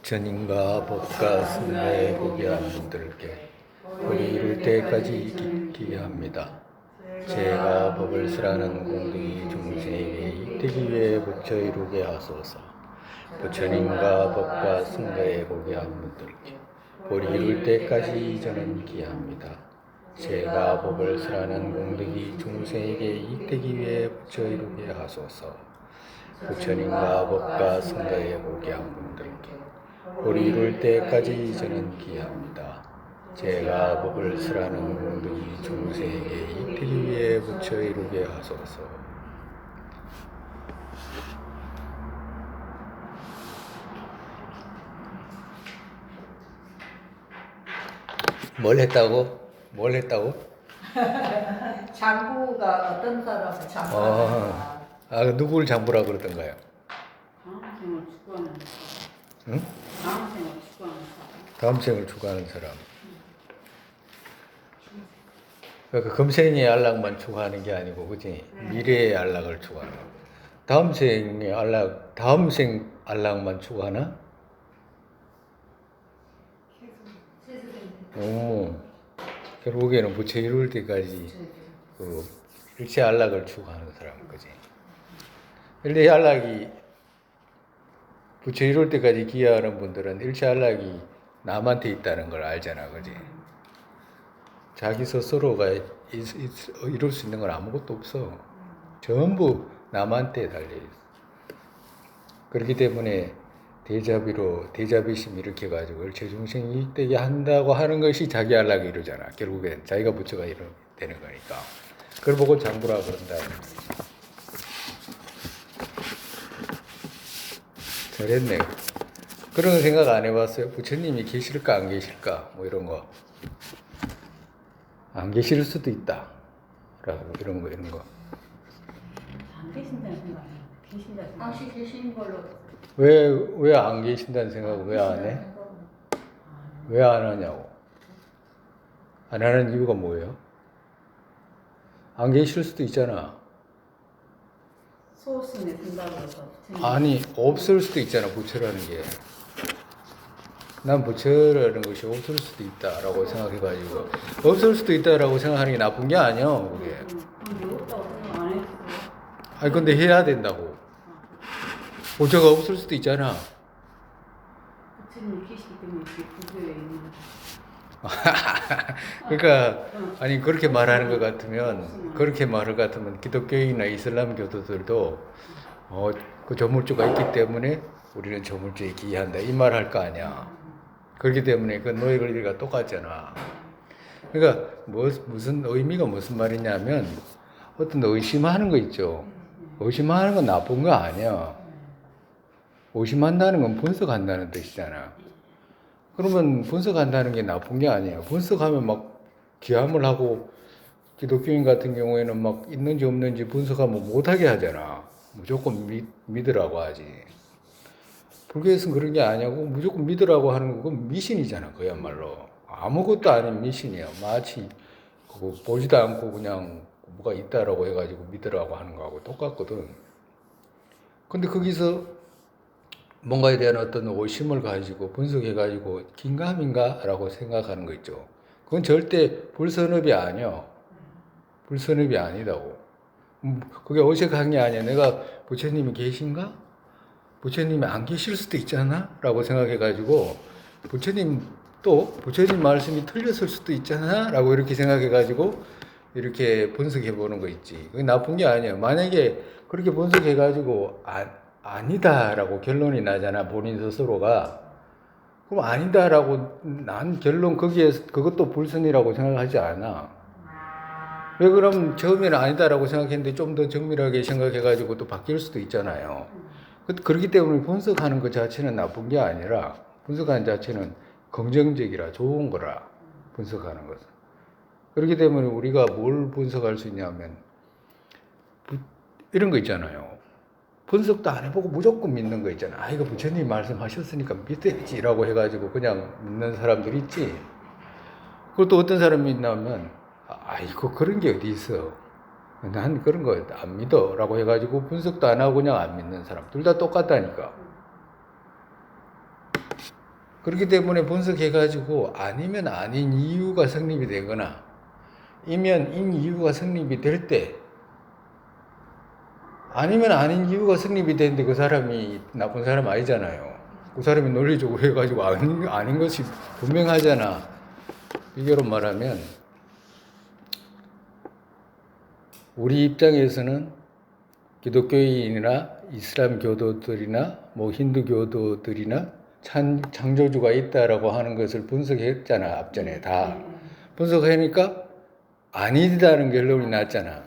부처님과 법과 승가에 보게 한 분들께 법이 이룰 때까지 기회합니다. 제가 법을 쓰라는 공덕이 중생에게 이익되기 위해 부처 이루게 하소서. 부처님과 법과 승가에 보게 한 분들께 법이 이룰 때까지 저는 기회합니다. 제가 법을 쓰라는 공덕이 중생에게 이익되기 위해 부처 이루게 하소서. 부처님과 법과 승가에 보게 한 분들께 법이 이룰 때까지 저는 기합니다. 제가 법을 쓰라는 공덕이 중생에게 이익되기 위해 부처 이루게 하소서. 뭘 했다고? 뭘 했다고? 장부가 어떤 사람을 장부하는가? 누구를 장부라 그러던가요? 다음 생을 추구하는 사람. 응? 다음 생을 추구하는 사람. 다음 생을 추구하는 사람. 그러니까 금생의 안락만 추구하는 게 아니고, 그지? 미래의 안락을 추구하는 거. 다음 생의 안락, 다음 생 안락만 추구하나? 결국에는 부처 이룰 때까지 그 일체 안락을 추구하는 사람, 그지? 일체 안락이 부처 이룰 때까지 기여하는 분들은 일체 안락이 남한테 있다는 걸 알잖아, 그지? 자기 스스로가 이룰 수 있는 건 아무것도 없어. 전부 남한테 달려있어. 그렇기 때문에 대자비심 이렇게 가지고 일체 중생이 이익되게 한다고 하는 것이 자기 안락이 이루잖아. 결국엔 자기가 부처가 되는 거니까. 그걸 보고 장부라 그런다. 잘했네요. 그런 생각 안 해봤어요? 부처님이 계실까 안 계실까? 뭐 이런 거. 안 계실 수도 있다. 라고 이런 거. 안 계신다는 생각이에요. 계신다는 생각. 당시 계신 걸로. 왜 안 계신다는 생각을 왜 안 해? 왜 안 하냐고. 안 하는 이유가 뭐예요? 안 계실 수도 있잖아. 소승에 든다고 해서. 아니, 없을 수도 있잖아, 부처라는 게. 난 부처라는 것이 없을 수도 있다라고 생각해가지고. 없을 수도 있다라고 생각하는 게 나쁜 게 아니야, 그게. 근데 없다고 생각 안 했어요. 아니, 근데 해야 된다고. 부처가 없을 수도 있잖아. 부처님이 계시기 때문에 이렇게 구조에 있는. 그러니까 아니 그렇게 말하는 것 같으면 기독교인이나 이슬람 교도들도 그 조물주가 있기 때문에 우리는 조물주에 기여한다 이 말 할 거 아니야. 그렇기 때문에 그 너희들과 똑같잖아. 그러니까 무슨 의미가 무슨 말이냐면 어떤 의심하는 거 있죠. 의심하는 건 나쁜 거 아니야. 의심한다는 건 분석한다는 뜻이잖아. 그러면 분석한다는 게 나쁜 게 아니에요. 분석하면 막 기함을 하고 기독교인 같은 경우에는 막 있는지 없는지 분석하면 못하게 하잖아. 무조건 믿으라고 하지. 불교에서는 그런 게 아니고 무조건 믿으라고 하는 건 미신이잖아. 그야말로. 아무것도 아닌 미신이야. 마치 그거 보지도 않고 그냥 뭐가 있다라고 해가지고 믿으라고 하는 거하고 똑같거든. 근데 거기서 뭔가에 대한 어떤 의심을 가지고 분석해가지고 긴가민가라고 생각하는 거 있죠. 그건 절대 불선업이 아니야. 불선업이 아니다고. 그게 어색한 게 아니야. 내가 부처님이 계신가? 부처님이 안 계실 수도 있잖아? 라고 생각해가지고 부처님 말씀이 틀렸을 수도 있잖아? 라고 이렇게 생각해가지고 이렇게 분석해보는 거 있지. 그게 나쁜 게 아니야. 만약에 그렇게 분석해가지고 아니다라고 결론이 나잖아, 본인 스스로가. 그럼 아니다라고 난 결론 그것도 불선이라고 생각하지 않아. 왜 그럼 처음에는 아니다라고 생각했는데 좀 더 정밀하게 생각해가지고 또 바뀔 수도 있잖아요. 그렇기 때문에 분석하는 것 자체는 나쁜 게 아니라 분석하는 자체는 긍정적이라 좋은 거라, 분석하는 것은. 그렇기 때문에 우리가 뭘 분석할 수 있냐면 이런 거 있잖아요. 분석도 안 해보고 무조건 믿는 거 있잖아. 이거 부처님 말씀하셨으니까 믿어야지라고 해가지고 그냥 믿는 사람들 있지. 그것도 어떤 사람이 있냐면 이거 그런 게 어디 있어. 난 그런 거 안 믿어 라고 해가지고 분석도 안 하고 그냥 안 믿는 사람. 둘 다 똑같다니까. 그렇기 때문에 분석해가지고 아니면 아닌 이유가 성립이 되거나 이면 인 이유가 성립이 될 때 아니면 아닌 이유가 성립이 되는데 그 사람이 나쁜 사람 아니잖아요. 그 사람이 논리적으로 해가지고 아닌 것이 분명하잖아. 비교로 말하면 우리 입장에서는 기독교인이나 이슬람 교도들이나 뭐 힌두 교도들이나 창조주가 있다라고 하는 것을 분석했잖아. 앞전에 다 분석하니까 아니다는 결론이 났잖아.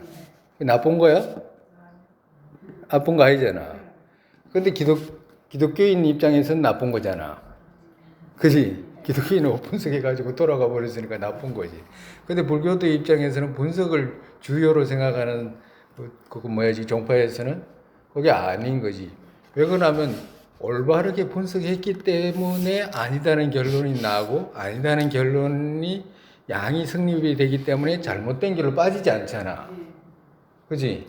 나쁜 거야? 나쁜 거 아니잖아. 근데 기독교인 입장에서는 나쁜 거잖아. 그지? 기독교인은 분석해가지고 돌아가 버렸으니까 나쁜 거지. 근데 불교도 입장에서는 분석을 주요로 생각하는 종파에서는 그게 아닌 거지. 왜 그러냐면 올바르게 분석했기 때문에 아니다는 결론이 나고 아니다는 결론이 양이 성립이 되기 때문에 잘못된 길로 빠지지 않잖아. 그지?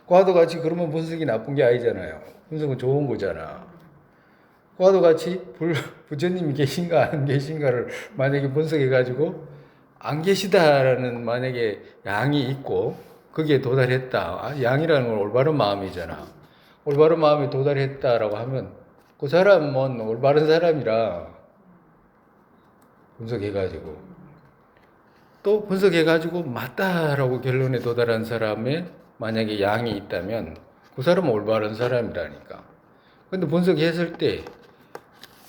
과도 같이 그러면 분석이 나쁜 게 아니잖아요. 분석은 좋은 거잖아. 과도 같이 부처님이 계신가 안 계신가를 만약에 분석해가지고 안 계시다라는 만약에 양이 있고 거기에 도달했다. 양이라는 건 올바른 마음이잖아. 올바른 마음에 도달했다라고 하면 그 사람은 올바른 사람이라 분석해가지고 또 분석해가지고 맞다라고 결론에 도달한 사람의 만약에 양이 있다면 그 사람은 올바른 사람이라니까. 근데 분석했을 때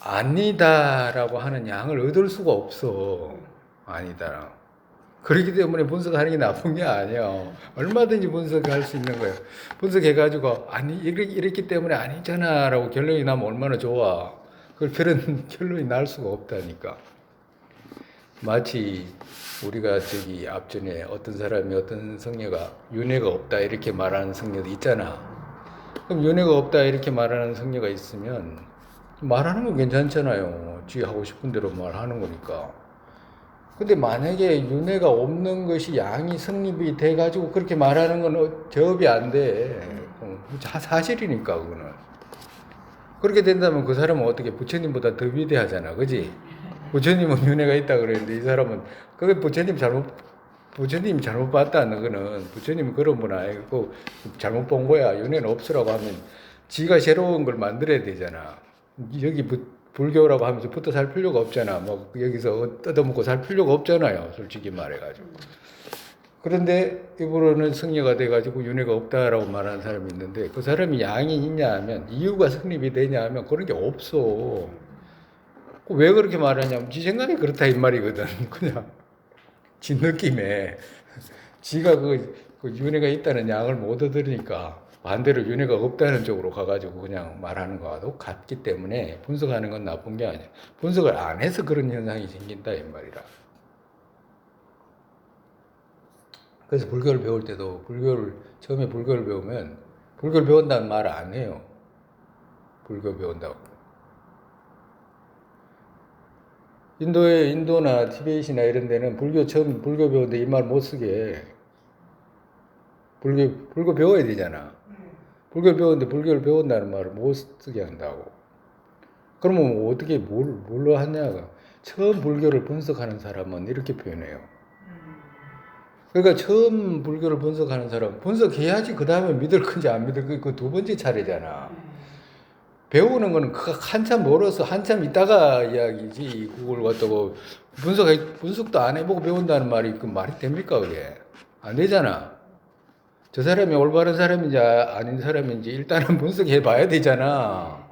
아니다라고 하는 양을 얻을 수가 없어. 아니다. 그렇기 때문에 분석하는 게 나쁜 게 아니야. 얼마든지 분석할 수 있는 거예요. 분석해가지고 아니 이랬기 때문에 아니잖아라고 결론이 나면 얼마나 좋아. 그런 결론이 날 수가 없다니까. 마치 우리가 앞전에 어떤 사람이 어떤 성녀가 윤회가 없다 이렇게 말하는 성녀도 있잖아. 그럼 윤회가 없다 이렇게 말하는 성녀가 있으면 말하는 건 괜찮잖아요. 지 하고 싶은 대로 말하는 거니까. 근데 만약에 윤회가 없는 것이 양이 성립이 돼가지고 그렇게 말하는 건 제업이 안 돼. 사실이니까 그거는. 그렇게 된다면 그 사람은 어떻게 부처님보다 더 위대하잖아. 그지? 부처님은 윤회가 있다 그랬는데 이 사람은 그게 부처님 잘못 봤다는 거는 부처님은 그런 분 아니고 잘못 본 거야. 윤회는 없으라고 하면 지가 새로운 걸 만들어야 되잖아. 여기 불교라고 하면서 붙어 살 필요가 없잖아. 뭐 여기서 뜯어먹고 살 필요가 없잖아요. 솔직히 말해가지고. 그런데 이분은 성녀가 돼가지고 윤회가 없다라고 말하는 사람이 있는데 그 사람이 양이 있냐 하면 이유가 성립이 되냐 하면 그런 게 없어. 왜 그렇게 말하냐면 지 생각이 그렇다 이 말이거든. 그냥 지 느낌에 지가 그 윤회가 있다는 양을 못 얻으니까 반대로 윤회가 없다는 쪽으로 가가지고 그냥 말하는 거와도 같기 때문에 분석하는 건 나쁜 게 아니야. 분석을 안 해서 그런 현상이 생긴다 이 말이라. 그래서 불교를 배울 때도 처음에 불교를 배우면 불교를 배운다는 말 안 해요. 불교 배운다고. 인도나 티베트이나 이런 데는 처음 불교 배우는데 이 말 못 쓰게. 불교 배워야 되잖아. 불교를 배우는데 불교를 배운다는 말을 못 쓰게 한다고. 그러면 어떻게 뭘로 하냐가. 처음 불교를 분석하는 사람은 이렇게 표현해요. 그러니까 처음 불교를 분석하는 사람은 분석해야지 그 다음에 믿을 건지 안 믿을 건지 그 두 번째 차례잖아. 배우는 거는 한참 멀어서 한참 있다가 이야기지. 그걸 갖다가 분석도 안 해보고 배운다는 말이 그 말이 됩니까 그게? 안 되잖아. 저 사람이 올바른 사람인지 아닌 사람인지 일단은 분석해 봐야 되잖아.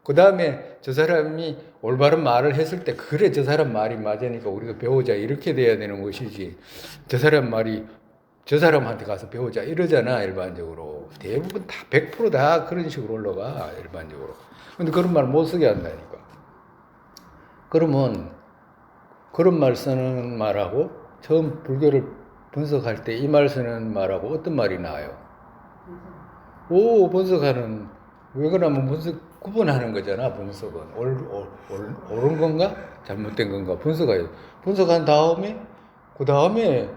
그 다음에 저 사람이 올바른 말을 했을 때 그래 저 사람 말이 맞으니까 우리도 배우자 이렇게 돼야 되는 것이지. 저 사람 말이 저 사람한테 가서 배우자 이러잖아 일반적으로. 대부분 다 100% 그런 식으로 올라가 일반적으로. 근데 그런 말 못 쓰게 한다니까. 그러면 그런 말 쓰는 말하고 처음 불교를 분석할 때 이 말 쓰는 말하고 어떤 말이 나아요? 분석하는 왜 그러냐면 구분하는 거잖아. 분석은 옳은 건가 잘못된 건가 분석한 다음에 그 다음에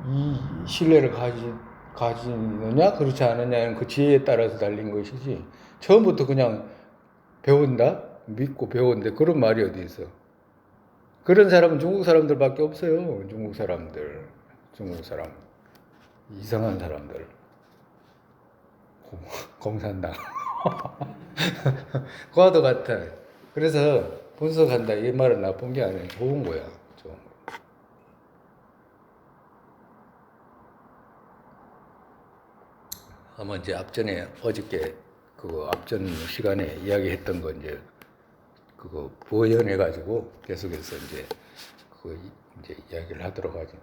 이 신뢰를 가지느냐 그렇지 않느냐는 그 지혜에 따라서 달린 것이지 처음부터 그냥 배운다 믿고 배우는데 그런 말이 어디 있어? 그런 사람은 중국 사람들밖에 없어요. 중국 사람, 이상한 사람들, 공산당. 과도 같아. 그래서 분석한다 이 말은 나쁜 게 아니에요. 좋은 거야. 좋은 거. 아마 이제 어저께 그거 앞전 시간에 이야기했던 거 이제 그거 부연해 가지고 계속해서 이제 그거 이제 이야기를 하도록 하죠.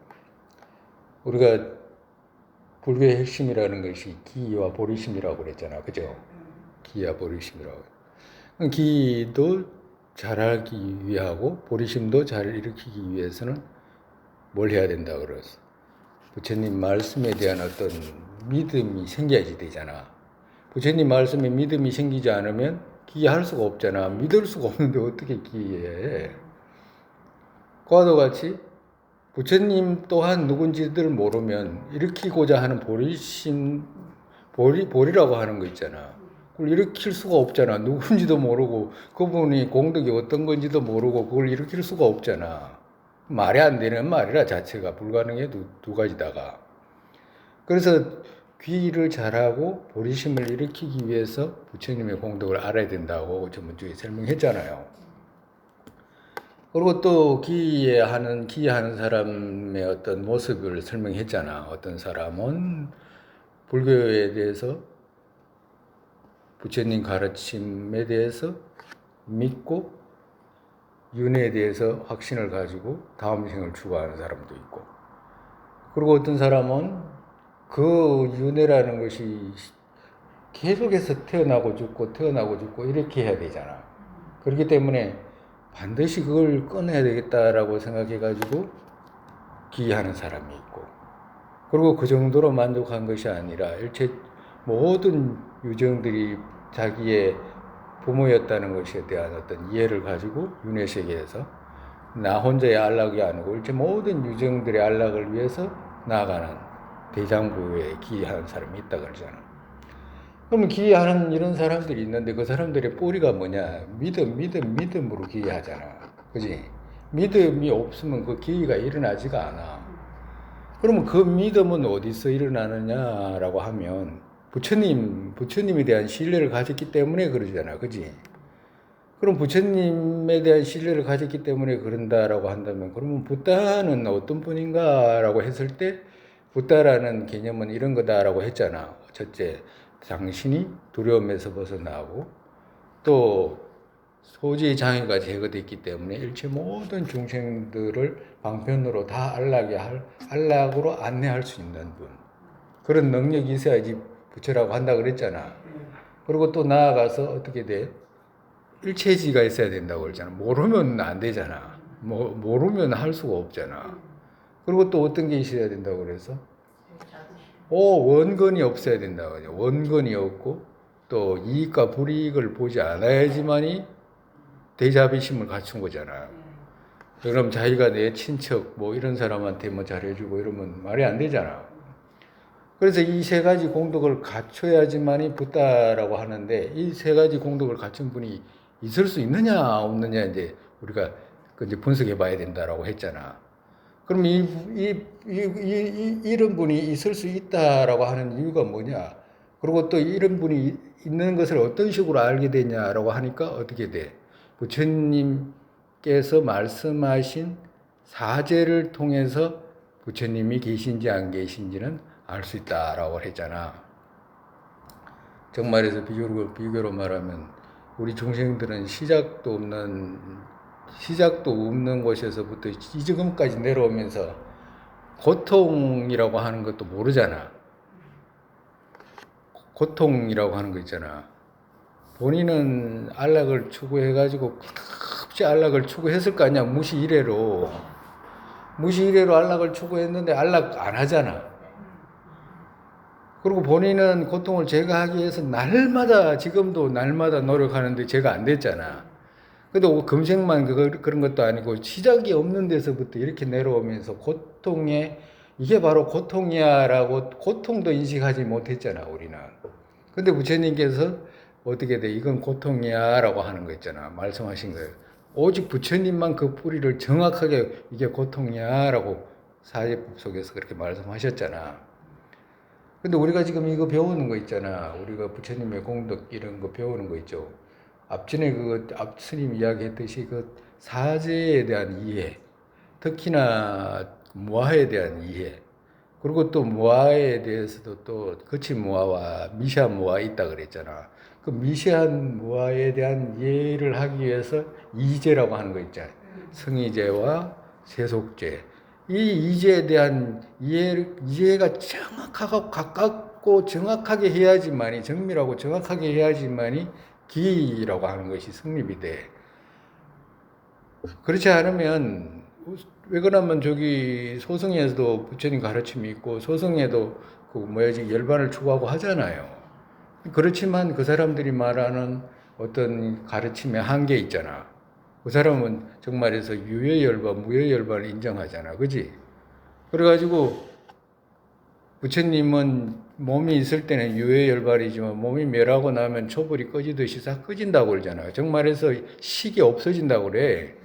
우리가 불교의 핵심이라는 것이 기와 보리심이라고 그랬잖아, 그죠? 기와 보리심이라고. 기도 잘하기 위하고 보리심도 잘 일으키기 위해서는 뭘 해야 된다 그랬어. 부처님 말씀에 대한 어떤 믿음이 생겨야지 되잖아. 부처님 말씀에 믿음이 생기지 않으면 기할 수가 없잖아. 믿을 수가 없는데 어떻게 기해? 그와도 같이 부처님 또한 누군지를 모르면 일으키고자 하는 보리라고 하는 거 있잖아. 그걸 일으킬 수가 없잖아. 누군지도 모르고 그분이 공덕이 어떤 건지도 모르고 그걸 일으킬 수가 없잖아. 말이 안 되는 말이라 자체가 불가능해 두 가지다가. 그래서 귀를 잘하고 보리심을 일으키기 위해서 부처님의 공덕을 알아야 된다고 저번주에 설명했잖아요. 그리고 또 기하는 사람의 어떤 모습을 설명했잖아. 어떤 사람은 불교에 대해서 부처님 가르침에 대해서 믿고 윤회에 대해서 확신을 가지고 다음 생을 추구하는 사람도 있고, 그리고 어떤 사람은 그 윤회라는 것이 계속해서 태어나고 죽고 이렇게 해야 되잖아. 그렇기 때문에 반드시 그걸 끊어야 되겠다라고 생각해가지고 기하는 사람이 있고, 그리고 그 정도로 만족한 것이 아니라 일체 모든 유정들이 자기의 부모였다는 것에 대한 어떤 이해를 가지고 윤회세계에서 나 혼자의 안락이 아니고 일체 모든 유정들의 안락을 위해서 나아가는 대장부에 기하는 사람이 있다 그러잖아. 그러면 기하는 이런 사람들이 있는데 그 사람들의 뿌리가 뭐냐? 믿음으로 기하잖아. 그지? 믿음이 없으면 그 기가 일어나지가 않아. 그러면 그 믿음은 어디서 일어나느냐라고 하면 부처님에 대한 신뢰를 가졌기 때문에 그러잖아. 그지? 그럼 부처님에 대한 신뢰를 가졌기 때문에 그런다라고 한다면 그러면 붓다는 어떤 분인가라고 했을 때 붓다라는 개념은 이런 거다라고 했잖아. 첫째, 당신이 두려움에서 벗어나고 또 소지의 장애가 제거됐기 때문에 일체 모든 중생들을 방편으로 다 안락으로 안내할 수 있는 분. 그런 능력이 있어야지 부처라고 한다 그랬잖아. 그리고 또 나아가서 어떻게 돼? 일체지가 있어야 된다고 그랬잖아. 모르면 안 되잖아. 모르면 할 수가 없잖아. 그리고 또 어떤 게 있어야 된다고 그래서? 원건이 없어야 된다고 하죠. 원건이 없고 또 이익과 불이익을 보지 않아야지만이 대자비심을 갖춘 거잖아요. 그럼 자기가 내 친척 이런 사람한테 잘해주고 이러면 말이 안 되잖아. 그래서 이 세 가지 공덕을 갖춰야지만이 붓다라고 하는데 이 세 가지 공덕을 갖춘 분이 있을 수 있느냐 없느냐 이제 우리가 이제 분석해 봐야 된다라고 했잖아. 그럼 이런 분이 있을 수 있다라고 하는 이유가 뭐냐? 그리고 또 이런 분이 있는 것을 어떤 식으로 알게 되냐라고 하니까 어떻게 돼? 부처님께서 말씀하신 사제를 통해서 부처님이 계신지 안 계신지는 알 수 있다라고 했잖아. 정말해서 비교로 말하면 우리 중생들은 시작도 없는 곳에서부터 지금까지 내려오면서 고통이라고 하는 것도 모르잖아. 고통이라고 하는 거 있잖아. 본인은 안락을 추구해가지고 끝없이 안락을 추구했을 거 아니야. 무시 이래로 안락을 추구했는데 안락 안 하잖아. 그리고 본인은 고통을 제거하기 위해서 지금도 날마다 노력하는데 제가 안 됐잖아. 근데 금생만 그런 것도 아니고 시작이 없는 데서부터 이렇게 내려오면서 이게 바로 고통이야라고 고통도 인식하지 못했잖아, 우리는. 근데 부처님께서 어떻게 돼? 이건 고통이야라고 하는 거 있잖아. 말씀하신 거예요. 오직 부처님만 그 뿌리를 정확하게 이게 고통이야라고 사제법 속에서 그렇게 말씀하셨잖아. 근데 우리가 지금 이거 배우는 거 있잖아. 우리가 부처님의 공덕 이런 거 배우는 거 있죠. 앞전에 앞 스님 이야기했듯이 그 사제에 대한 이해, 특히나 무아에 대한 이해, 그리고 또 무아에 대해서도 또 거친 무아와 미세한 무아 있다 그랬잖아. 그 미세한 무아에 대한 이해를 하기 위해서 이제라고 하는 거 있잖아요. 성의제와 세속제. 이 이제에 대한 이해가 정확하고 가깝고 정확하게 해야지만이, 정밀하고 정확하게 해야지만이 기라고 하는 것이 성립이 돼. 그렇지 않으면, 왜 그러면 저기 소승에서도 부처님 가르침이 있고, 소승에도 그 뭐야지 열반을 추구하고 하잖아요. 그렇지만 그 사람들이 말하는 어떤 가르침의 한계 있잖아. 그 사람은 정말에서 유효열반, 무효열반을 인정하잖아. 그지? 그래가지고 부처님은 몸이 있을 때는 유효열반이지만 몸이 멸하고 나면 촛불이 꺼지듯이 싹 꺼진다고 그러잖아요. 정말에서 식이 없어진다고 그래.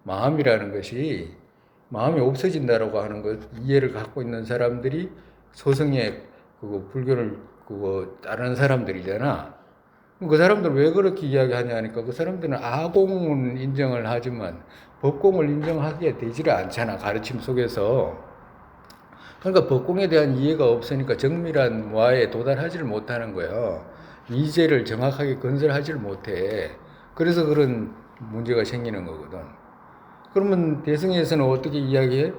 마음이라는 것이 마음이 없어진다라고 하는 것 이해를 갖고 있는 사람들이 소승의 그거 불교를 그거 따르는 사람들이잖아. 그 사람들 왜 그렇게 이야기하냐니까 그 사람들은 아공은 인정을 하지만 법공을 인정하기에 되지를 않잖아. 가르침 속에서. 그러니까 법공에 대한 이해가 없으니까 정밀한 무아에 도달하지를 못하는 거예요. 이제를 정확하게 건설하지를 못해. 그래서 그런 문제가 생기는 거거든. 그러면 대승에서는 어떻게 이야기해?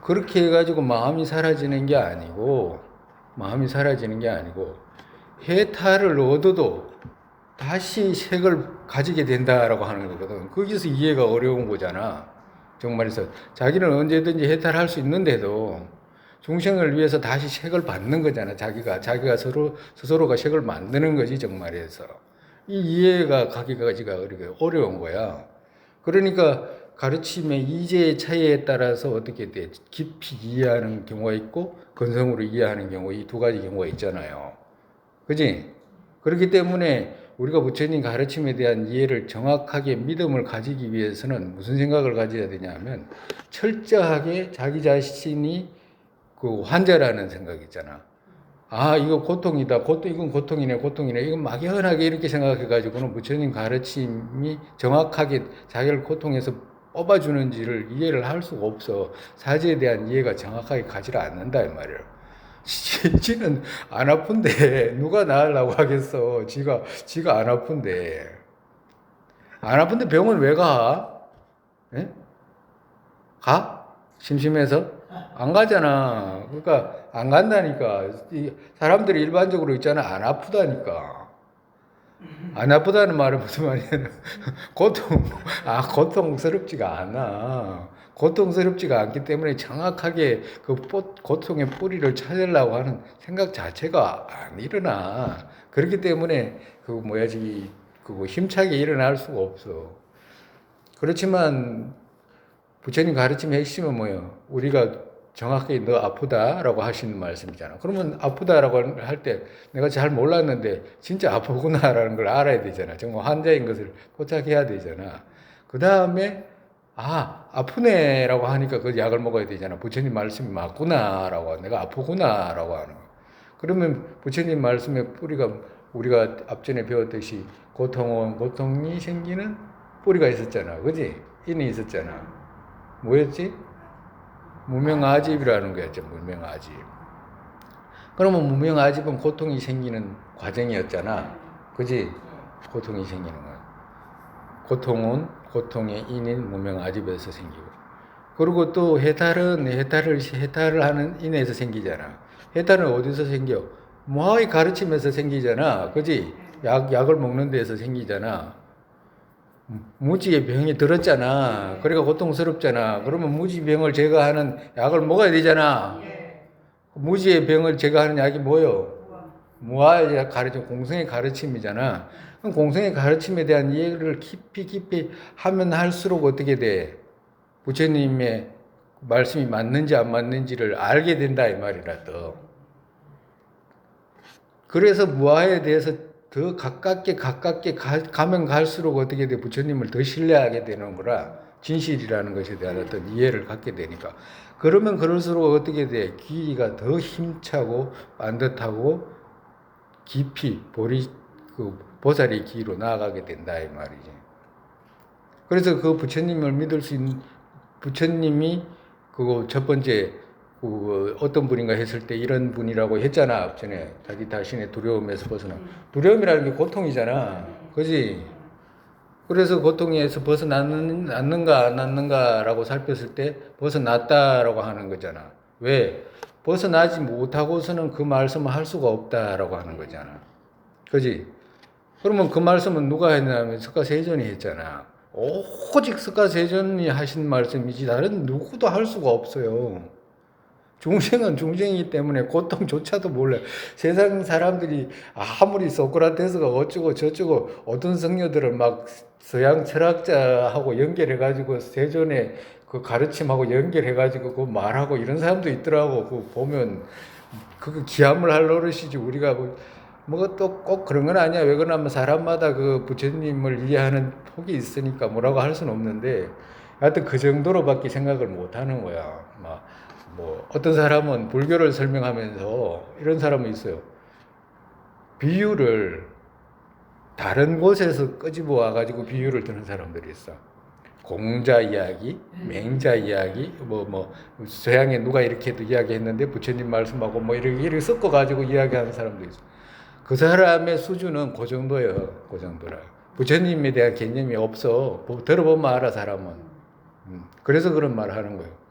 그렇게 해가지고 마음이 사라지는 게 아니고 해탈을 얻어도 다시 색을 가지게 된다라고 하는 거거든. 거기서 이해가 어려운 거잖아. 정말에서 자기는 언제든지 해탈할 수 있는데도 중생을 위해서 다시 색을 받는 거잖아. 자기가 스스로가 색을 만드는 거지 정말에서. 이 이해가 가기가 어려운 거야. 그러니까 가르침의 이제의 차이에 따라서 어떻게 돼? 깊이 이해하는 경우가 있고 건성으로 이해하는 경우, 이 두 가지 경우가 있잖아요. 그지? 그렇기 때문에 우리가 부처님 가르침에 대한 이해를 정확하게 믿음을 가지기 위해서는 무슨 생각을 가져야 되냐면 철저하게 자기 자신이 그 환자라는 생각 있잖아. 아, 이거 고통이다. 이건 고통이네. 이건 막연하게 이렇게 생각해가지고는 부처님 가르침이 정확하게 자기를 고통에서 뽑아주는지를 이해를 할 수가 없어. 사지에 대한 이해가 정확하게 가지를 않는다, 이 말이야. 지는 안 아픈데, 누가 나으려고 하겠어. 지가 안 아픈데. 안 아픈데 병원 왜 가? 예? 가? 심심해서? 안 가잖아. 그러니까 안 간다니까. 사람들이 일반적으로 있잖아. 안 아프다니까. 안 아프다는 말은 무슨 말이냐면 고통스럽지가 않아. 고통스럽지가 않기 때문에 정확하게 그 고통의 뿌리를 찾으려고 하는 생각 자체가 안 일어나. 그렇기 때문에 그거 힘차게 일어날 수가 없어. 그렇지만 부처님 가르침의 핵심은 뭐예요? 우리가 정확히 너 아프다라고 하시는 말씀이잖아. 그러면 아프다라고 할 때 내가 잘 몰랐는데 진짜 아프구나라는 걸 알아야 되잖아. 정말 환자인 것을 포착해야 되잖아. 그 다음에 아프네라고 하니까 그 약을 먹어야 되잖아. 부처님 말씀이 맞구나라고, 내가 아프구나라고 하는 거. 그러면 부처님 말씀의 뿌리가 우리가 앞전에 배웠듯이 고통이 생기는 뿌리가 있었잖아. 그지? 인이 있었잖아. 뭐였지? 무명아집이라는 거였죠. 무명아집. 그러면 무명아집은 고통이 생기는 과정이었잖아. 그지? 고통이 생기는 거야. 고통의 인인 무명아집에서 생기고. 그리고 또 해탈을 하는 인에서 생기잖아. 해탈은 어디서 생겨? 무아의 가르침에서 생기잖아. 그지? 약을 먹는 데에서 생기잖아. 무지의 병이 들었잖아. 그러니까 고통스럽잖아. 그러면 무지병을 제거하는 약을 먹어야 되잖아. 무지의 병을 제거하는 약이 뭐요? 무아의 가르침, 공성의 가르침이잖아. 그럼 공성의 가르침에 대한 이해를 깊이 하면 할수록 어떻게 돼? 부처님의 말씀이 맞는지 안 맞는지를 알게 된다 이 말이라 또. 그래서 무아에 대해서 더 가깝게 가면 갈수록 어떻게 돼? 부처님을 더 신뢰하게 되는 거라 진실이라는 것에 대한 어떤 이해를 갖게 되니까 그러면 그럴수록 어떻게 돼? 귀가 더 힘차고 반듯하고 깊이 그 보살의 길로 나아가게 된다 이 말이지. 그래서 그 부처님을 믿을 수 있는 부처님이 그거 첫 번째 그 어떤 분인가 했을 때 이런 분이라고 했잖아. 전에 자기 자신의 두려움에서 벗어나. 두려움이라는 게 고통이잖아. 그지? 그래서 고통에서 벗어났는가 안 났는가라고 살폈을 때 벗어났다라고 하는 거잖아. 왜? 벗어나지 못하고서는 그 말씀을 할 수가 없다라고 하는 거잖아. 그지? 그러면 그 말씀은 누가 했냐면 석가세존이 했잖아. 오직 석가세존이 하신 말씀이지 다른 누구도 할 수가 없어요. 중생은 중생이기 때문에 고통조차도 몰라요. 세상 사람들이 아무리 소크라테스가 어쩌고 저쩌고 어떤 성녀들을 막 서양 철학자하고 연결해가지고 세존의 그 가르침하고 연결해가지고 그 말하고 이런 사람도 있더라고. 그 보면 그거 기함을 할 노릇이지 우리가 뭐 또 꼭 그런 건 아니야. 왜 그러냐면 사람마다 그 부처님을 이해하는 폭이 있으니까 뭐라고 할 수는 없는데 하여튼 그 정도로밖에 생각을 못 하는 거야. 뭐 어떤 사람은 불교를 설명하면서 이런 사람은 있어요. 비유를 다른 곳에서 끄집어 와가지고 비유를 드는 사람들이 있어. 공자 이야기, 맹자 이야기, 서양에 누가 이렇게도 이야기했는데 부처님 말씀하고 뭐 이렇게 섞어가지고 이야기하는 사람도 있어. 그 사람의 수준은 그 정도예요. 그 정도라. 부처님에 대한 개념이 없어. 들어보면 알아, 사람은. 그래서 그런 말을 하는 거예요.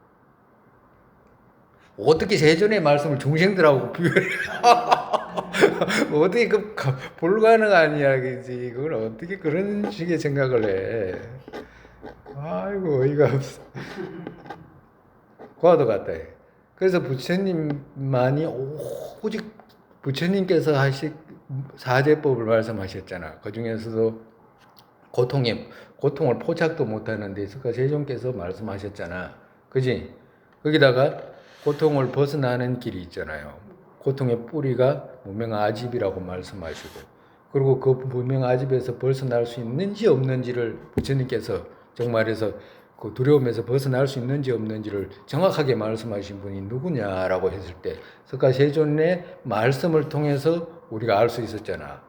어떻게 세존의 말씀을 중생들하고 비교해? 어떻게 불가능한 이야기지. 그걸 어떻게 그런 식의 생각을 해. 아이고, 어이가 없어. 과도 같다. 그래서 부처님만이 오직 부처님께서 하신 사제법을 말씀하셨잖아. 그 중에서도 고통을 포착도 못하는데 석가세존께서 말씀하셨잖아. 그지? 거기다가 고통을 벗어나는 길이 있잖아요. 고통의 뿌리가 무명아집이라고 말씀하시고, 그리고 그 무명아집에서 벗어날 수 있는지 없는지를 부처님께서 정말해서 그 두려움에서 벗어날 수 있는지 없는지를 정확하게 말씀하신 분이 누구냐라고 했을 때 석가세존의 말씀을 통해서 우리가 알 수 있었잖아.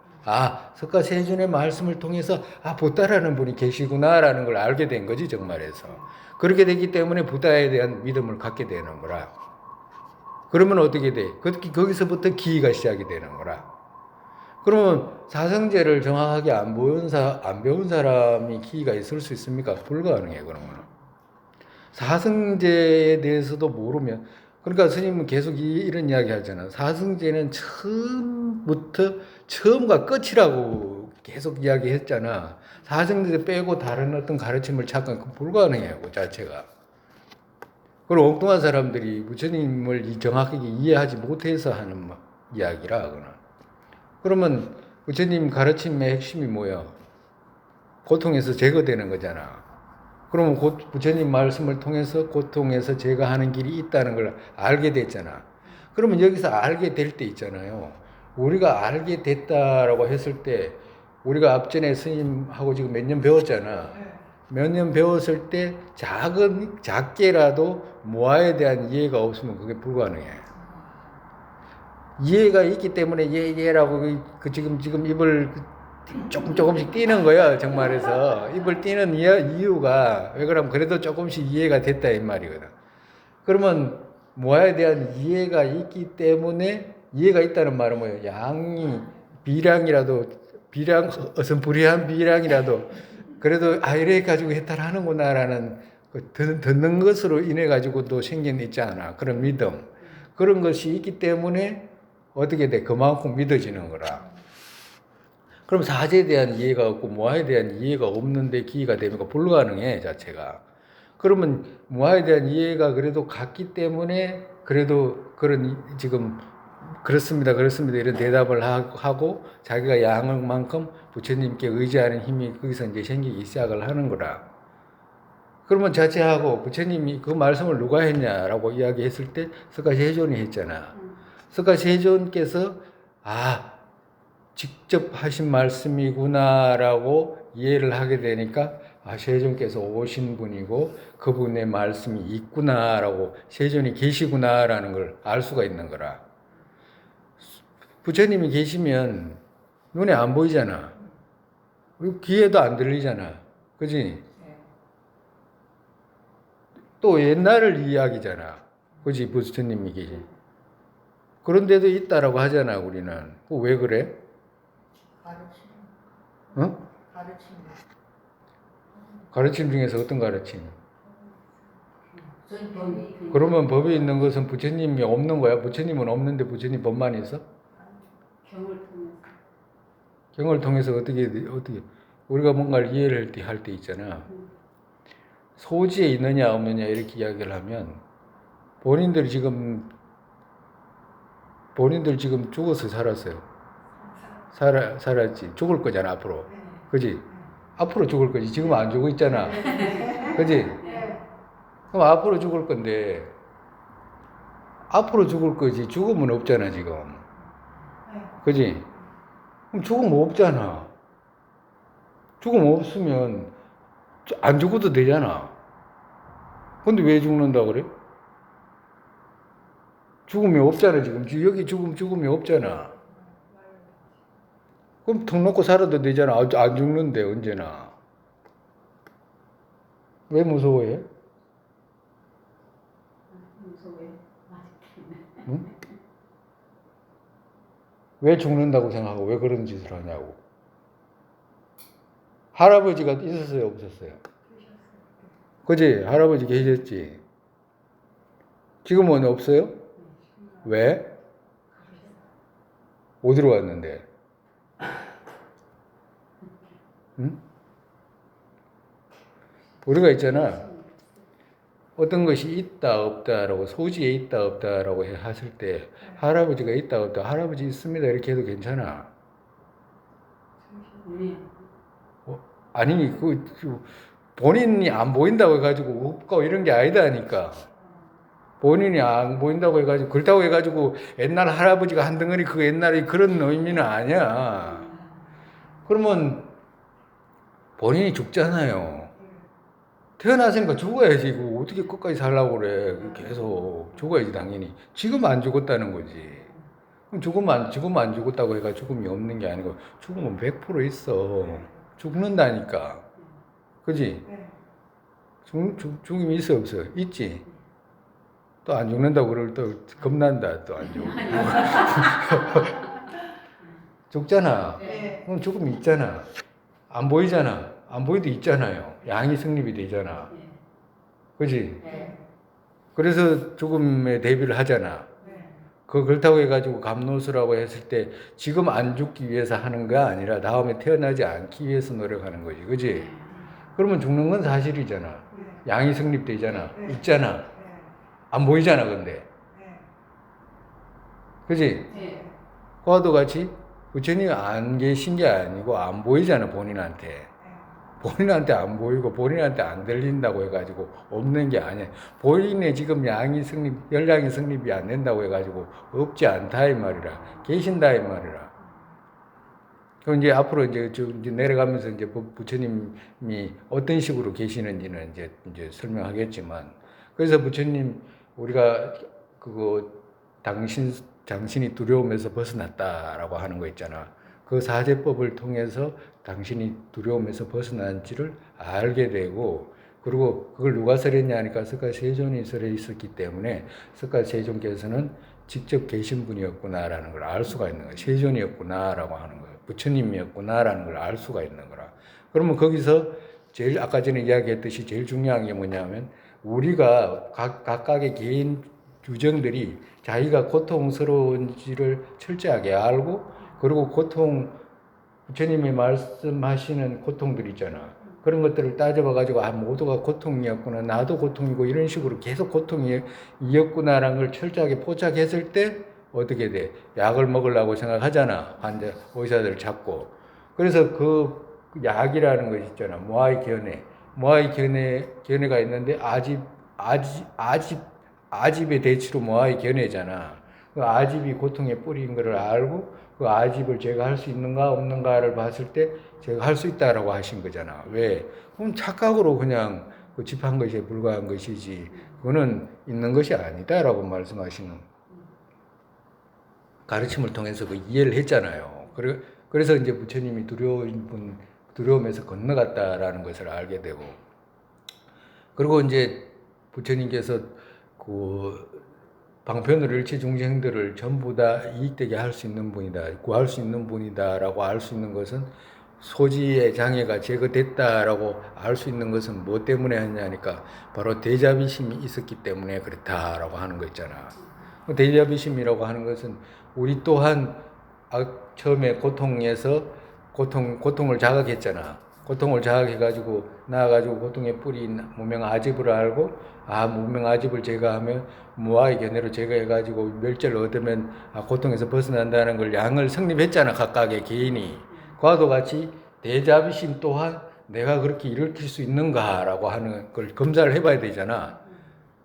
석가세존의 말씀을 통해서 부다라는 분이 계시구나라는 걸 알게 된 거지, 정말해서. 그렇게 되기 때문에 부다에 대한 믿음을 갖게 되는 거라. 그러면 어떻게 돼? 거기서부터 기이가 시작이 되는 거라. 그러면 사성제를 정확하게 안 배운 사람이 기이가 있을 수 있습니까? 불가능해, 그런 거는. 사성제에 대해서도 모르면, 그러니까 스님은 계속 이런 이야기 하잖아. 사성제는 처음과 끝이라고 계속 이야기했잖아. 사성제 빼고 다른 어떤 가르침을 찾건 불가능해요, 그 자체가. 그리고 엉뚱한 사람들이 부처님을 정확하게 이해하지 못해서 하는 이야기라, 그거는. 그러면 부처님 가르침의 핵심이 뭐야? 고통에서 제거되는 거잖아. 그러면 부처님 말씀을 통해서 고통에서 제거하는 길이 있다는 걸 알게 됐잖아. 그러면 여기서 알게 될 때 있잖아요. 우리가 알게 됐다라고 했을 때 우리가 앞전에 스님하고 지금 몇 년 배웠잖아. 몇 년 배웠을 때 작게라도 무아에 대한 이해가 없으면 그게 불가능해. 이해가 있기 때문에 예라고 지금 입을 조금씩 띄는 거야, 정말해서. 입을 띄는 이유가 왜 그러면 그래도 조금씩 이해가 됐다 이 말이거든. 그러면 무아에 대한 이해가 있기 때문에 이해가 있다는 말은 뭐예요? 양이 어선 불이한 비량이라도 그래도 이래 가지고 해탈하는구나라는 듣는 것으로 인해 가지고도 생긴 있지 않아. 그런 믿음. 그런 것이 있기 때문에 어떻게 돼? 그만큼 믿어지는 거라. 그럼 사제에 대한 이해가 없고 무아에 대한 이해가 없는데 기이가 되니까 불가능해, 자체가. 그러면 무아에 대한 이해가 그래도 같기 때문에 그래도 그런 지금 그렇습니다 이런 대답을 하고 자기가 양만큼 부처님께 의지하는 힘이 거기서 이제 생기기 시작을 하는 거라. 그러면 자체하고 부처님이 그 말씀을 누가 했냐라고 이야기했을 때 석가세존이 했잖아. 석가세존께서 직접 하신 말씀이구나라고 이해를 하게 되니까 세존께서 오신 분이고 그분의 말씀이 있구나라고 세존이 계시구나라는 걸 알 수가 있는 거라. 부처님이 계시면 눈에 안 보이잖아. 귀에도 안 들리잖아. 그지? 또 옛날을 이야기잖아. 그지? 부처님이 계신. 그런데도 있다라고 하잖아, 우리는. 왜 그래? 가르침. 어? 가르침. 가르침 중에서 어떤 가르침? 저희 법이 그러면 법이 있는 것은 부처님이 없는 거야? 부처님은 없는데 부처님 법만 있어? 경을 통해서. 경을 통해서 어떻게 우리가 뭔가를 이해를 할 때 있잖아. 소지에 있느냐 없느냐 이렇게 이야기를 하면 본인들 지금 죽어서 살았어요. 살았지. 죽을 거잖아 앞으로. 그지? 앞으로 죽을 거지. 지금 안 죽고 있잖아. 그지? 그럼 앞으로 죽을 건데 앞으로 죽을 거지. 죽음은 없잖아 지금. 그지? 그럼 죽음 없잖아. 죽음 없으면 안 죽어도 되잖아. 근데 왜 죽는다 그래? 죽음이 없잖아 지금. 여기 죽음이 없잖아. 그럼 턱 놓고 살아도 되잖아. 안 죽는데 언제나. 왜 무서워해? 무서워요. 응? 왜 죽는다고 생각하고 왜 그런 짓을 하냐고. 할아버지가 있었어요 없었어요? 그지? 할아버지 계셨지? 지금은 없어요? 왜? 어디로 왔는데? 응? 우리가 있잖아. 어떤 것이 있다 없다라고 소지에 있다 없다라고 했을 때 할아버지가 있다 없다 할아버지 있습니다 이렇게 해도 괜찮아. 아니 본인이 안 보인다고 해가지고 없고 이런 게 아니다니까. 본인이 안 보인다고 해가지고 그렇다고 해가지고 옛날 할아버지가 한 덩어리 그 옛날에 그런 의미는 아니야. 그러면 본인이 죽잖아요. 태어났으니까 죽어야지. 이거 어떻게 끝까지 살라고 그래. 계속 죽어야지 당연히. 지금 안 죽었다는 거지. 그럼 지금 안 죽었다고 해가 죽음이 없는 게 아니고 죽음은 100% 있어. 죽는다니까. 그지? 죽음이 있어 없어? 있지? 또 안 죽는다고 그러면 또 겁난다. 또 안 죽고. 죽잖아. 그럼 죽음이 있잖아. 안 보이잖아. 안 보이도 있잖아요. 양이 성립이 되잖아. 그지? 그래서 죽음에 대비를 하잖아. 그렇다고 해가지고 감노수라고 했을 때 지금 안 죽기 위해서 하는 거 아니라 다음에 태어나지 않기 위해서 노력하는 거지. 그지? 그러면 죽는 건 사실이잖아. 양이 성립되잖아. 있잖아. 안 보이잖아, 근데. 그지? 그와도 같이 부처님이 안 계신 게 아니고 안 보이잖아, 본인한테. 본인한테 안 보이고 본인한테 안 들린다고 해가지고 없는 게 아니야. 본인의 지금 열량이 성립이 안 된다고 해가지고 없지 않다 이 말이라. 계신다 이 말이라. 그럼 이제 앞으로 이제 내려가면서 이제 부처님이 어떤 식으로 계시는지는 이제 설명하겠지만, 그래서 부처님 우리가 당신이 두려움에서 벗어났다라고 하는 거 있잖아. 그 사제법을 통해서 당신이 두려움에서 벗어난지를 알게 되고, 그리고 그걸 누가 설했냐 하니까 석가세존이 설해 있었기 때문에 석가세존께서는 직접 계신 분이었구나라는 걸 알 수가 있는 거야. 세존이었구나라고 하는 거야. 부처님이었구나라는 걸 알 수가 있는 거라. 그러면 거기서 제일 아까 전에 이야기했듯이 제일 중요한 게 뭐냐면 우리가 각각의 개인 유정들이 자기가 고통스러운지를 철저하게 알고, 그리고 부처님이 말씀하시는 고통들 있잖아. 그런 것들을 따져봐가지고 모두가 고통이었구나, 나도 고통이고 이런 식으로 계속 고통이었구나라는 걸 철저하게 포착했을 때 어떻게 돼? 약을 먹으려고 생각하잖아. 의사들 찾고. 그래서 그 약이라는 것이 있잖아. 모아이 견해가 있는데 아집의 대치로 모아이 견해잖아. 그 아집이 고통의 뿌리인 것을 알고 그 아집을 제가 할 수 있는가 없는가를 봤을 때 제가 할 수 있다라고 하신 거잖아. 왜? 그럼 착각으로 그냥 그 집한 것에 불과한 것이지 그거는 있는 것이 아니다라고 말씀하시는 가르침을 통해서 그 이해를 했잖아요. 그래서 이제 부처님이 두려움에서 건너갔다라는 것을 알게 되고, 그리고 이제 부처님께서 그 방편으로 일체 중생들을 전부 다 이익되게 할 수 있는 분이다, 구할 수 있는 분이다라고 알 수 있는 것은 소지의 장애가 제거됐다라고 알 수 있는 것은 뭐 때문에 하냐니까 바로 대자비심이 있었기 때문에 그렇다라고 하는 거 있잖아. 대자비심이라고 하는 것은 우리 또한 처음에 고통을 자각했잖아. 고통을 자각해가지고 나아가지고 고통의 뿌리인 무명아집을 알고 무명아집을 제거하면 무아의 견해로 제거해가지고 멸절을 얻으면 고통에서 벗어난다는 걸 양을 성립했잖아. 각각의 개인이. 그와도 같이 대자비심 또한 내가 그렇게 일으킬 수 있는가라고 하는 걸 검사를 해봐야 되잖아.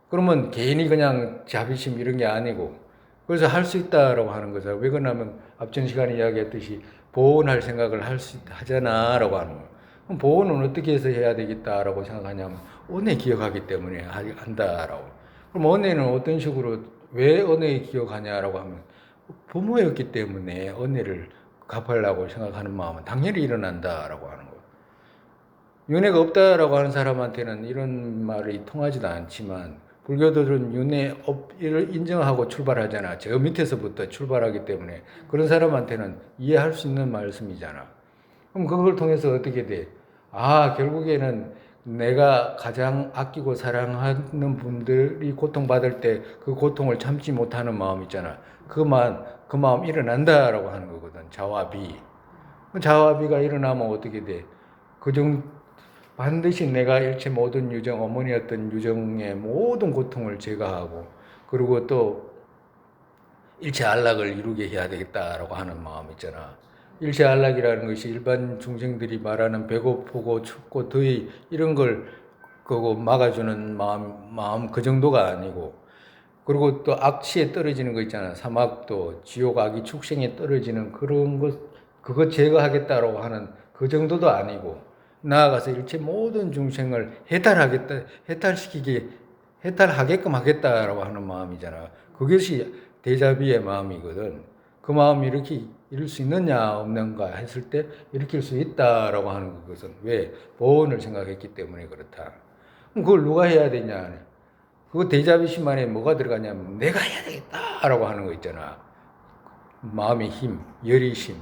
그러면 개인이 그냥 자비심 이런 게 아니고 그래서 할 수 있다라고 하는 거죠. 왜 그러냐면 앞전 시간에 이야기했듯이 보온할 생각을 하잖아라고 하는 거예요. 그럼 보온은 어떻게 해서 해야 되겠다라고 생각하냐면 언해 기억하기 때문에 한다라고. 그럼 언해는 어떤 식으로 왜 언해 기억하냐라고 하면 부모였기 때문에 언해를 갚으려고 생각하는 마음은 당연히 일어난다라고 하는 거예요. 윤회가 없다라고 하는 사람한테는 이런 말이 통하지도 않지만 불교도들은 윤회를 인정하고 출발하잖아. 저 밑에서부터 출발하기 때문에 그런 사람한테는 이해할 수 있는 말씀이잖아. 그럼 그걸 통해서 어떻게 돼? 결국에는 내가 가장 아끼고 사랑하는 분들이 고통받을 때 그 고통을 참지 못하는 마음 있잖아. 그 마음 일어난다라고 하는 거거든. 자화비. 자화비가 일어나면 어떻게 돼? 반드시 내가 일체 모든 유정, 어머니였던 유정의 모든 고통을 제거하고, 그리고 또 일체 안락을 이루게 해야 되겠다라고 하는 마음 있잖아. 일체 안락이라는 것이 일반 중생들이 말하는 배고프고 춥고 더위 이런 걸 그거 막아주는 마음 그 정도가 아니고, 그리고 또 악취에 떨어지는 거 있잖아. 사막도 지옥 악이 축생에 떨어지는 그런 것, 그거 제거하겠다라고 하는 그 정도도 아니고, 나아가서 일체 모든 중생을 해탈하게끔 하겠다라고 하는 마음이잖아. 그것이 대자비의 마음이거든. 그 마음이 이렇게 이룰 수 있느냐 없는가 했을 때 일으킬 수 있다라고 하는 것은 왜? 보온을 생각했기 때문에 그렇다. 그럼 그걸 누가 해야 되냐? 그거 대자비심 안에 뭐가 들어가냐면 내가 해야 되겠다라고 하는 거 있잖아. 마음의 힘, 열의심.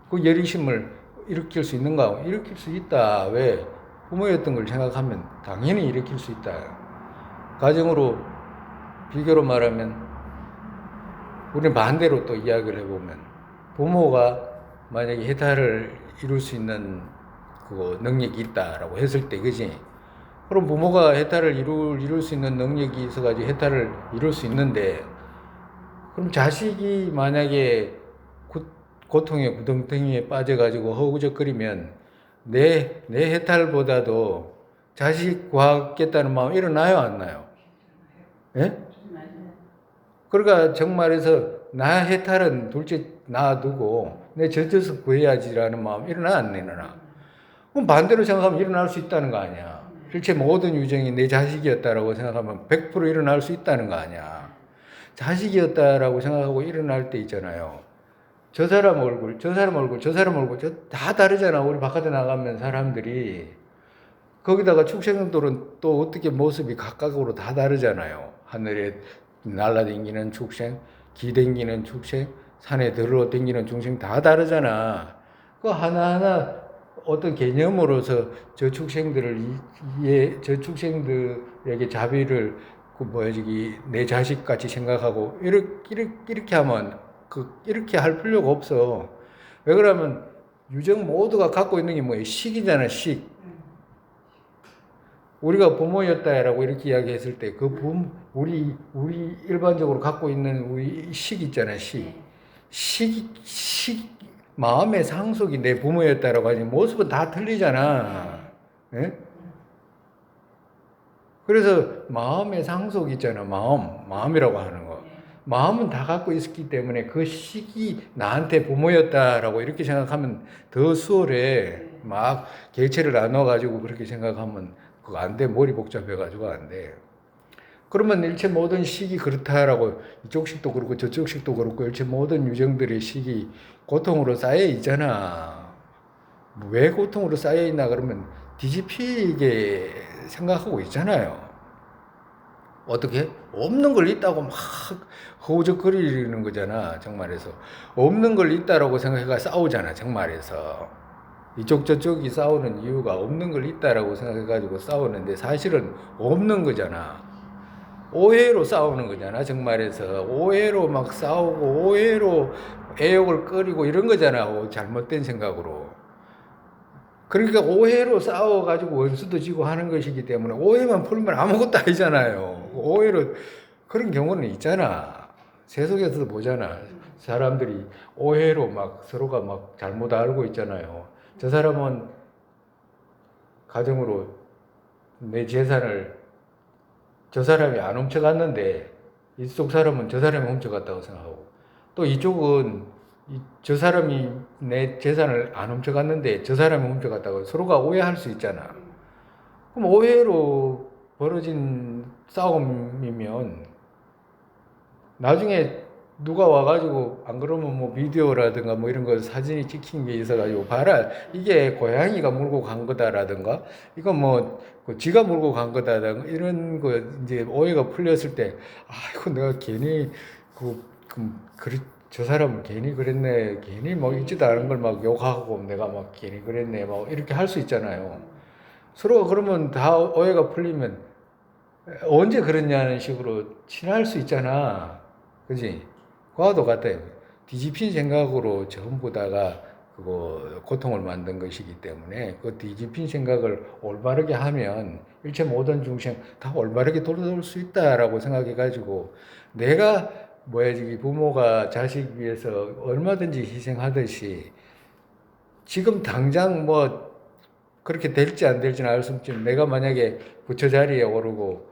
그 열의심을 일으킬 수 있는가? 일으킬 수 있다. 왜? 부모였던 걸 생각하면 당연히 일으킬 수 있다. 가정으로 비교로 말하면 우리는 반대로 또 이야기를 해보면 부모가 만약에 해탈을 이룰 수 있는 그 능력이 있다라고 했을 때, 그지? 그럼 부모가 해탈을 이룰 수 있는 능력이 있어가지고 해탈을 이룰 수 있는데, 그럼 자식이 만약에 고통의 구덩텅이에 빠져가지고 허우적거리면 내 해탈보다도 자식 구하겠다는 마음 일어나요, 안 나요? 예? 그러니까 정말해서 나 해탈은 둘째 놔두고 내 젖어서 구해야지라는 마음 일어나 안 일어나? 그럼 반대로 생각하면 일어날 수 있다는 거 아니야. 실제 모든 유정이 내 자식이었다라고 생각하면 100% 일어날 수 있다는 거 아니야. 자식이었다라고 생각하고 일어날 때 있잖아요. 저 사람 얼굴 다 다르잖아. 우리 바깥에 나가면 사람들이. 거기다가 축생들은 또 어떻게 모습이 각각으로 다 다르잖아요. 하늘에 날아다니는 축생, 기댕기는 축생, 산에 들어다니는 중생 다 다르잖아. 그 하나하나 어떤 개념으로서 저 축생들에게 자비를 내 자식 같이 생각하고 이렇게 하면 이렇게 할 필요가 없어. 왜 그러면 유정 모두가 갖고 있는 게 뭐예요? 식이잖아, 식. 우리가 부모였다라고 이렇게 이야기했을 때 우리 일반적으로 갖고 있는 우리 식 있잖아, 식. 마음의 상속이 내 부모였다라고 하니 모습은 다 틀리잖아. 예? 그래서 마음의 상속이 있잖아, 마음이라고 하는 거. 마음은 다 갖고 있었기 때문에 그 시기 나한테 부모였다라고 이렇게 생각하면 더 수월해. 막 개체를 나눠가지고 그렇게 생각하면 그거 안 돼. 머리 복잡해가지고 안 돼. 그러면 일체 모든 식이 그렇다라고 이쪽 식도 그렇고 저쪽 식도 그렇고 일체 모든 유정들의 식이 고통으로 쌓여 있잖아. 왜 고통으로 쌓여 있나 그러면 뒤집히게 생각하고 있잖아요. 어떻게? 없는 걸 있다고 막 허우적거리는 거잖아, 정말에서. 없는 걸 있다라고 생각해가 싸우잖아, 정말에서. 이쪽 저쪽이 싸우는 이유가 없는 걸 있다라고 생각해가지고 싸우는데 사실은 없는 거잖아. 오해로 싸우는 거잖아, 정말에서. 오해로 막 싸우고 오해로 애욕을 끓이고 이런 거잖아, 잘못된 생각으로. 그러니까 오해로 싸워가지고 원수도 지고 하는 것이기 때문에 오해만 풀면 아무것도 아니잖아요. 오해로 그런 경우는 있잖아. 세속에서도 보잖아. 사람들이 오해로 막 서로가 막 잘못 알고 있잖아요. 저 사람은 가정으로 내 재산을 저 사람이 안 훔쳐갔는데 이쪽 사람은 저 사람이 훔쳐갔다고 생각하고 또 이쪽은 저 사람이 내 재산을 안 훔쳐갔는데 저 사람이 훔쳐갔다고 서로가 오해할 수 있잖아. 그럼 오해로 벌어진 싸움이면 나중에 누가 와가지고 안 그러면 뭐 비디오라든가 뭐 이런 거 사진이 찍힌 게 있어가지고 봐라 이게 고양이가 물고 간 거다라든가 이건 뭐 지가 물고 간 거다라든가 이런 거 이제 오해가 풀렸을 때 아이고 내가 괜히 저 사람은 괜히 그랬네 괜히 뭐 있지도 않은 걸 막 욕하고 내가 막 괜히 그랬네 막 이렇게 할 수 있잖아요. 서로가 그러면 다 오해가 풀리면 언제 그랬냐는 식으로 친할 수 있잖아. 그지? 그와도 같아요. 뒤집힌 생각으로 전부 다가 그거 고통을 만든 것이기 때문에 그 뒤집힌 생각을 올바르게 하면 일체 모든 중생 다 올바르게 돌아올 수 있다라고 생각해 가지고 내가 저기 부모가 자식 위해서 얼마든지 희생하듯이 지금 당장 뭐 그렇게 될지 안 될지는 알 수 없지만 내가 만약에 부처 자리에 오르고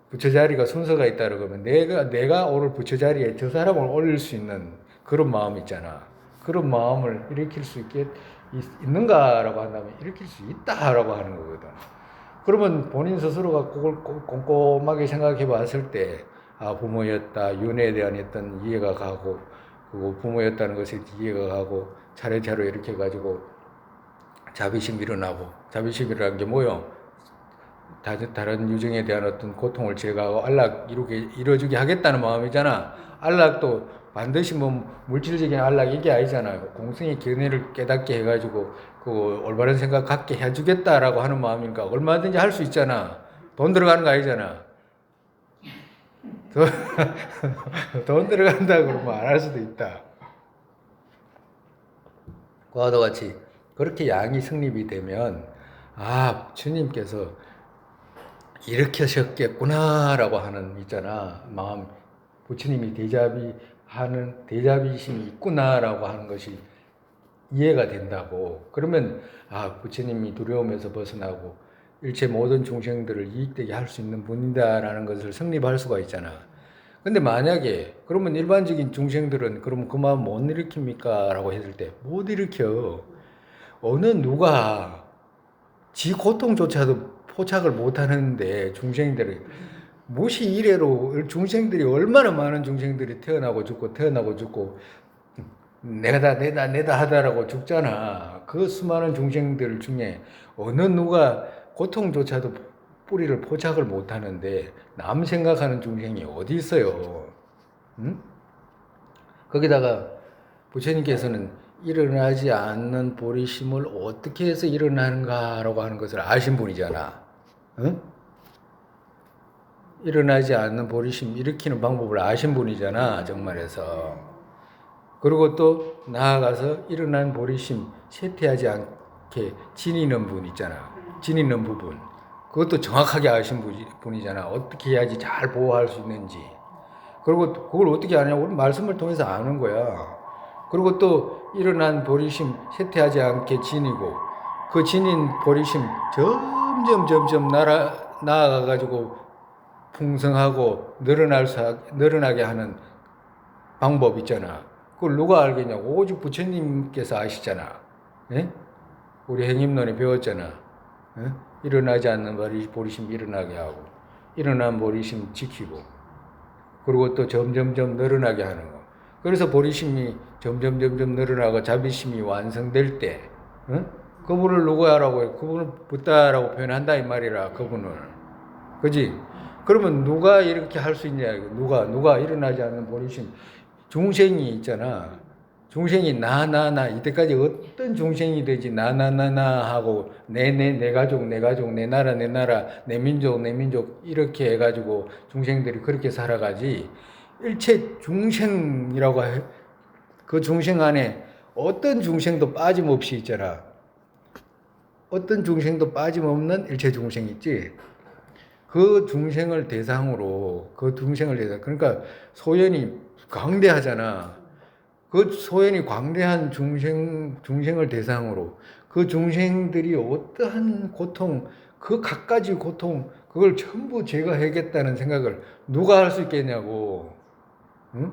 부처 자리가 순서가 있다 그러면 내가 오를 부처 자리에 저 사람을 올릴 수 있는 그런 마음 있잖아. 그런 마음을 일으킬 수 있는가라고 한다면 일으킬 수 있다라고 하는 거거든. 그러면 본인 스스로가 그걸 꼼꼼하게 생각해 봤을 때 아, 부모였다. 윤회에 대한 어떤 이해가 가고 그리고 부모였다는 것에 이해가 가고 차례차례 이렇게 해가지고 자비심 일어나고 자비심이라는 게 뭐요? 다른 유정에 대한 어떤 고통을 제거하고 안락 이루어주게 하겠다는 마음이잖아. 안락도 반드시 뭐 물질적인 안락 이게 아니잖아요. 공생의 견해를 깨닫게 해가지고 그 올바른 생각 갖게 해주겠다라고 하는 마음이니까 얼마든지 할 수 있잖아. 돈 들어가는 거 아니잖아. 돈 들어간다고 그러면 안 할 수도 있다. 그와 같이 그렇게 양이 성립이 되면 아 주님께서 이렇게 하셨겠구나라고 하는 있잖아. 마음 부처님이 대자비심이 있구나라고 하는 것이 이해가 된다고. 그러면 아 부처님이 두려움에서 벗어나고 일체 모든 중생들을 이익되게 할 수 있는 분이다라는 것을 성립할 수가 있잖아. 근데 만약에 그러면 일반적인 중생들은 그러면 그 마음 못 일으킵니까? 라고 했을 때 못 일으켜. 어느 누가 지 고통조차도 포착을 못 하는데 중생들이 무시 이래로 중생들이 얼마나 많은 중생들이 태어나고 죽고 내다 하다라고 죽잖아. 그 수많은 중생들 중에 어느 누가 고통조차도 뿌리를 포착을 못 하는데 남 생각하는 중생이 어디 있어요? 응? 거기다가 부처님께서는 일어나지 않는 보리심을 어떻게 해서 일어나는가라고 하는 것을 아신 분이잖아. 응? 일어나지 않는 보리심 일으키는 방법을 아신 분이잖아, 정말에서. 그리고 또 나아가서 일어난 보리심 쇠퇴하지 않게 지니는 분 있잖아. 지니는 부분. 그것도 정확하게 아신 분이잖아. 어떻게 해야지 잘 보호할 수 있는지. 그리고 그걸 어떻게 아냐고 우리 말씀을 통해서 아는 거야. 그리고 또 일어난 보리심 쇠퇴하지 않게 지니고 그 지닌 보리심 점점 나아가가지고 풍성하고 늘어나게 하는 방법 있잖아. 그걸 누가 알겠냐고. 오직 부처님께서 아시잖아. 예? 우리 행임론에 배웠잖아. 예? 일어나지 않는 보리심 일어나게 하고, 일어난 보리심 지키고, 그리고 또 점점점 늘어나게 하는 거. 그래서 보리심이 점점 늘어나고 자비심이 완성될 때, 그분을 누구야라고 해? 그분을 붓다라고 표현한다 이 말이라. 그분을, 그지? 그러면 누가 이렇게 할 수 있냐? 누가 일어나지 않는 보리심. 중생이 있잖아. 중생이 나 이때까지 어떤 중생이 되지 나나나나 하고 내 가족 내 나라 내 민족 이렇게 해가지고 중생들이 그렇게 살아가지. 일체 중생이라고 해. 그 중생 안에 어떤 중생도 빠짐없이 있잖아. 어떤 중생도 빠짐없는 일체 중생 있지. 그 중생을 대상으로 그러니까 소연이 광대하잖아. 그 소연이 광대한 중생을 대상으로 그 중생들이 어떠한 고통, 그 갖가지 고통, 그걸 전부 제가 해겠다는 생각을 누가 할 수 있겠냐고. 응?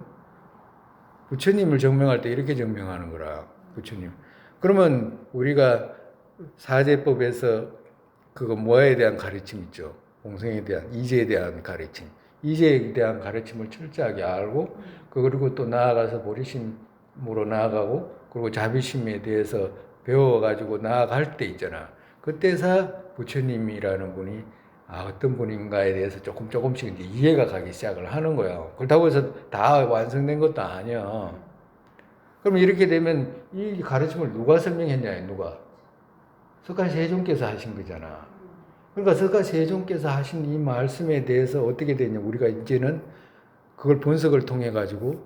부처님을 정명할 때 이렇게 정명하는 거라. 부처님. 그러면 우리가 사제법에서 그거 뭐에 대한 가르침 있죠. 공생에 대한, 이제에 대한 가르침. 이제에 대한 가르침을 철저하게 알고, 그리고 또 나아가서 보리심으로 나아가고, 그리고 자비심에 대해서 배워가지고 나아갈 때 있잖아. 그때서 부처님이라는 분이 어떤 분인가에 대해서 조금씩 이제 이해가 가기 시작을 하는 거야. 그렇다고 해서 다 완성된 것도 아니야. 그럼 이렇게 되면 이 가르침을 누가 설명했냐, 누가? 석가세존께서 하신 거잖아. 그러니까 석가세존께서 하신 이 말씀에 대해서 어떻게 되냐, 우리가 이제는 그걸 분석을 통해 가지고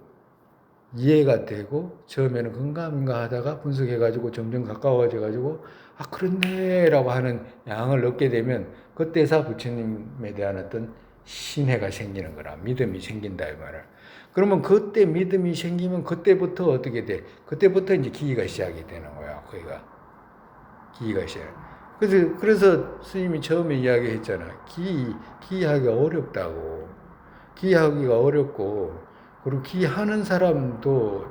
이해가 되고, 처음에는 건가민가 하다가 분석해 가지고 점점 가까워져 가지고 그렇네 라고 하는 양을 얻게 되면 그때서 부처님에 대한 어떤 신뢰가 생기는 거라. 믿음이 생긴다 이 말이야. 그러면 그때 믿음이 생기면 그때부터 어떻게 돼? 그때부터 이제 기기가 시작이 되는 거야. 거기가 기기가 시작. 그래서 스님이 처음에 이야기했잖아. 기하기가 어렵다고. 기하기가 어렵고, 그리고 기하는 사람도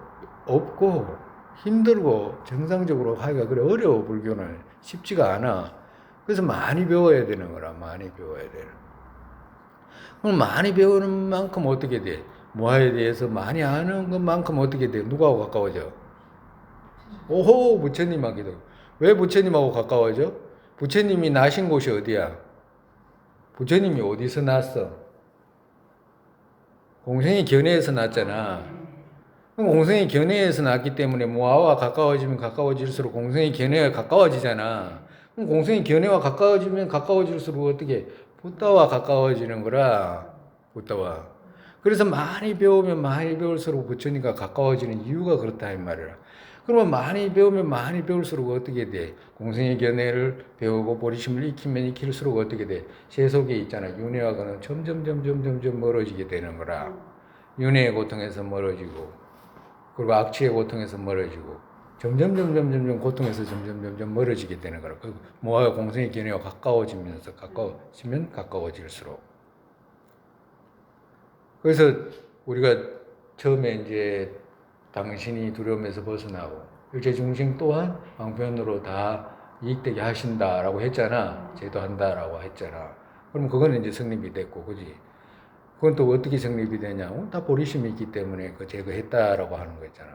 없고 힘들고 정상적으로 하기가 그래 어려워. 불교는 쉽지가 않아. 그래서 많이 배워야 되는 거라. 많이 배워야 돼. 그럼 많이 배우는 만큼 어떻게 돼? 뭐에 대해서 많이 아는 것만큼 어떻게 돼? 누구하고 가까워져? 오호, 부처님하고도. 왜 부처님하고 가까워져? 부처님이 나신 곳이 어디야? 부처님이 어디서 났어? 공생의 견해에서 났잖아. 공생의 견해에서 났기 때문에 모아와 가까워지면 가까워질수록 공생의 견해가 가까워지잖아. 그럼 공생의 견해와 가까워지면 가까워질수록 어떻게? 붓다와 가까워지는 거라. 붓다와. 그래서 많이 배우면 많이 배울수록 부처님과 가까워지는 이유가 그렇다 이 말이야. 그러면 많이 배우면 많이 배울수록 어떻게 돼? 공생의 견해를 배우고 보리심을 익히면 익힐수록 어떻게 돼? 세속에 있잖아. 윤회와는 점점 멀어지게 되는 거라. 윤회의 고통에서 멀어지고, 그리고 악취의 고통에서 멀어지고, 점점 고통에서 점점 멀어지게 되는 거라. 그 모아와 공생의 견해와 가까워지면서 가까워질수록. 그래서 우리가 처음에 이제 당신이 두려움에서 벗어나고 일체 중생 또한 방편으로 다 이익되게 하신다라고 했잖아. 제도한다라고 했잖아. 그럼 그거는 이제 성립이 됐고, 그지? 그건 또 어떻게 성립이 되냐? 다 보리심이 있기 때문에 그 제거했다라고 하는 거 있잖아.